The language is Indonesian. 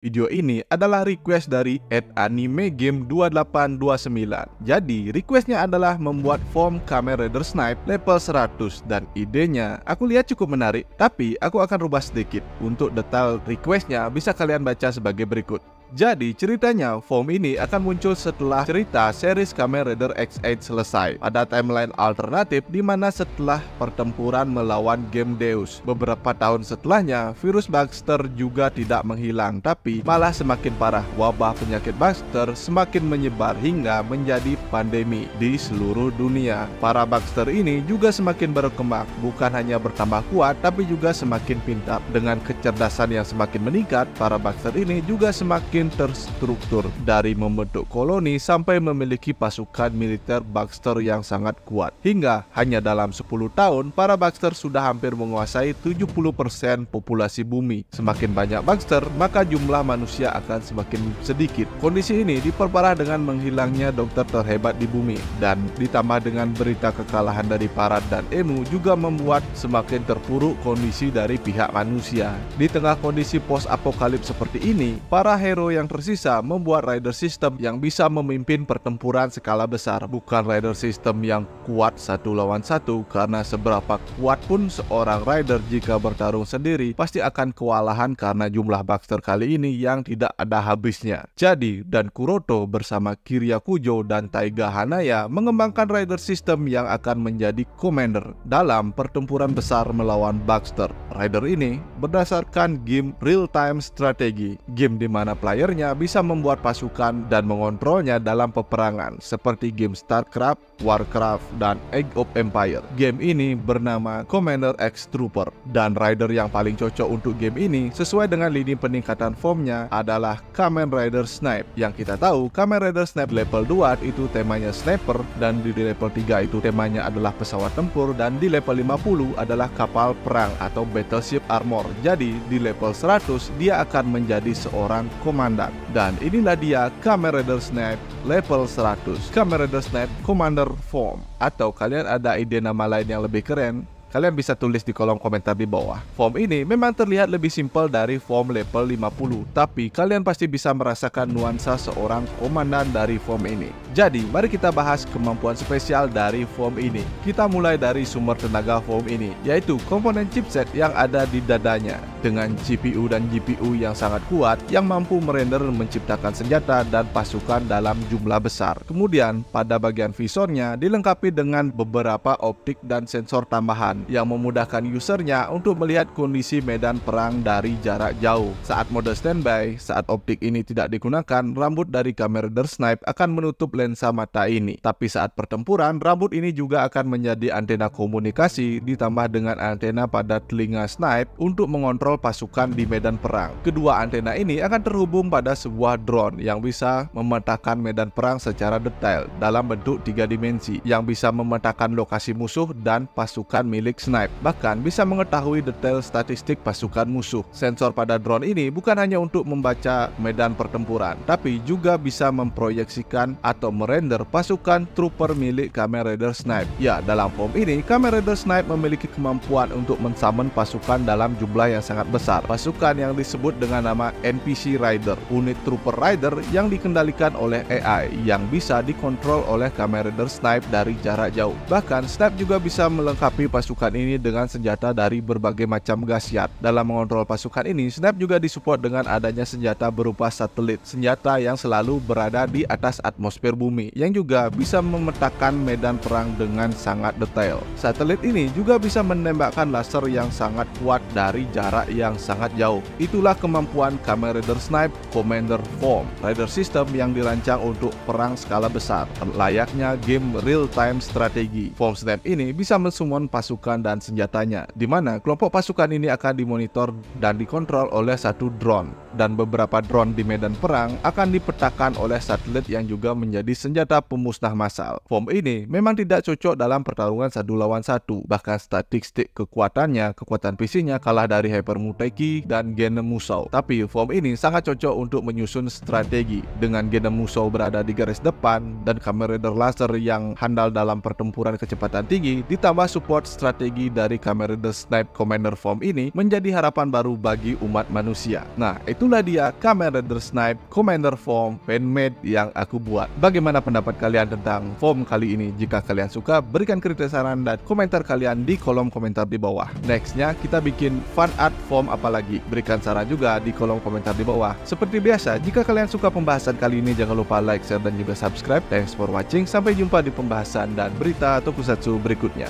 Video ini adalah request dari @animegame2829. Jadi, requestnya adalah membuat form Kamen Rider Snipe level 100 dan idenya aku lihat cukup menarik, tapi aku akan rubah sedikit. Untuk detail requestnya bisa kalian baca sebagai berikut. Jadi ceritanya, form ini akan muncul setelah cerita series Kamen Rider X8 selesai pada timeline alternatif di mana setelah pertempuran melawan Game Deus. Beberapa tahun setelahnya, virus Baxter juga tidak menghilang, tapi malah semakin parah. Wabah penyakit Baxter semakin menyebar hingga menjadi pandemi di seluruh dunia. Para Baxter ini juga semakin berkembang, bukan hanya bertambah kuat, tapi juga semakin pintar. Dengan kecerdasan yang semakin meningkat, para Baxter ini juga semakin terstruktur, dari membentuk koloni sampai memiliki pasukan militer Baxter yang sangat kuat. Hingga hanya dalam 10 tahun, para Baxter sudah hampir menguasai 70% populasi bumi. Semakin banyak Baxter, maka jumlah manusia akan semakin sedikit. Kondisi ini diperparah dengan menghilangnya dokter terhebat di bumi, dan ditambah dengan berita kekalahan dari Parad dan Emu juga membuat semakin terpuruk kondisi dari pihak manusia. Di tengah kondisi post-apokalips seperti ini, para hero yang tersisa membuat rider system yang bisa memimpin pertempuran skala besar. Bukan rider system yang kuat satu lawan satu, karena seberapa kuat pun seorang rider jika bertarung sendiri pasti akan kewalahan karena jumlah Baxter kali ini yang tidak ada habisnya. Jadi, dan Kuroto bersama Kiryakujo dan Taiga Hanaya mengembangkan rider system yang akan menjadi commander dalam pertempuran besar melawan Baxter. Rider ini berdasarkan game real-time strategi, game di mana playernya bisa membuat pasukan dan mengontrolnya dalam peperangan seperti game StarCraft, Warcraft, dan Age of Empire. Game ini bernama Commander X Trooper, dan rider yang paling cocok untuk game ini sesuai dengan lini peningkatan formnya adalah Kamen Rider Snipe. Yang kita tahu, Kamen Rider Snipe level 2 itu temanya sniper, dan di level 3 itu temanya adalah pesawat tempur, dan di level 50 adalah kapal perang atau battleship armor. Jadi di level 100 dia akan menjadi seorang komandan. Dan inilah dia Kamen Rider Snipe level 100, Kamen Rider Snipe Commander Form. Atau kalian ada ide nama lain yang lebih keren, kalian bisa tulis di kolom komentar di bawah. Form ini memang terlihat lebih simpel dari form level 50, tapi kalian pasti bisa merasakan nuansa seorang komandan dari form ini. Jadi, mari kita bahas kemampuan spesial dari form ini. Kita mulai dari sumber tenaga form ini, yaitu komponen chipset yang ada di dadanya, dengan CPU dan GPU yang sangat kuat yang mampu merender menciptakan senjata dan pasukan dalam jumlah besar. Kemudian, pada bagian visornya dilengkapi dengan beberapa optik dan sensor tambahan yang memudahkan usernya untuk melihat kondisi medan perang dari jarak jauh. Saat mode standby, saat optik ini tidak digunakan, rambut dari Kamen Rider Snipe akan menutup lensa mata ini. Tapi saat pertempuran, rambut ini juga akan menjadi antena komunikasi ditambah dengan antena pada telinga Snipe untuk mengontrol pasukan di medan perang. Kedua antena ini akan terhubung pada sebuah drone yang bisa memetakan medan perang secara detail dalam bentuk 3 dimensi, yang bisa memetakan lokasi musuh dan pasukan milik Snipe, bahkan bisa mengetahui detail statistik pasukan musuh. Sensor pada drone ini bukan hanya untuk membaca medan pertempuran, tapi juga bisa memproyeksikan atau merender pasukan trooper milik Kamen Rider Snipe. Ya, dalam form ini, Kamen Rider Snipe memiliki kemampuan untuk mensummon pasukan dalam jumlah yang sangat besar. Pasukan yang disebut dengan nama NPC Rider, unit trooper rider yang dikendalikan oleh AI, yang bisa dikontrol oleh Kamen Rider Snipe dari jarak jauh. Bahkan, Snipe juga bisa melengkapi pasukan ini dengan senjata dari berbagai macam khasiat. Dalam mengontrol pasukan ini, Snipe juga disupport dengan adanya senjata berupa satelit, senjata yang selalu berada di atas atmosfer bumi, yang juga bisa memetakan medan perang dengan sangat detail. Satelit ini juga bisa menembakkan laser yang sangat kuat dari jarak yang sangat jauh. Itulah kemampuan Kamen Rider Snipe Commander Form, rider system yang dirancang untuk perang skala besar, layaknya game real-time strategi. Form Snipe ini bisa mensummon pasukan dan senjatanya, di mana kelompok pasukan ini akan dimonitor dan dikontrol oleh satu drone, dan beberapa drone di medan perang akan dipetakan oleh satelit yang juga menjadi senjata pemusnah massal. Form ini memang tidak cocok dalam pertarungan 1 lawan 1, bahkan statistik kekuatan PC-nya kalah dari Hyper Muteki dan Genom Musou. Tapi form ini sangat cocok untuk menyusun strategi, dengan Genom Musou berada di garis depan dan Kamen Rider Laser yang handal dalam pertempuran kecepatan tinggi, ditambah support strategi strategi dari Kamen Rider Snipe Commander Form ini menjadi harapan baru bagi umat manusia. Nah, itulah dia Kamen Rider Snipe Commander Form fanmade yang aku buat. Bagaimana pendapat kalian tentang form kali ini? Jika kalian suka, berikan kritik, saran, dan komentar kalian di kolom komentar di bawah. Nextnya kita bikin fan art form apa lagi? Berikan saran juga di kolom komentar di bawah. Seperti biasa, jika kalian suka pembahasan kali ini, jangan lupa like, share, dan juga subscribe. Thanks for watching. Sampai jumpa di pembahasan dan berita Tokusatsu berikutnya.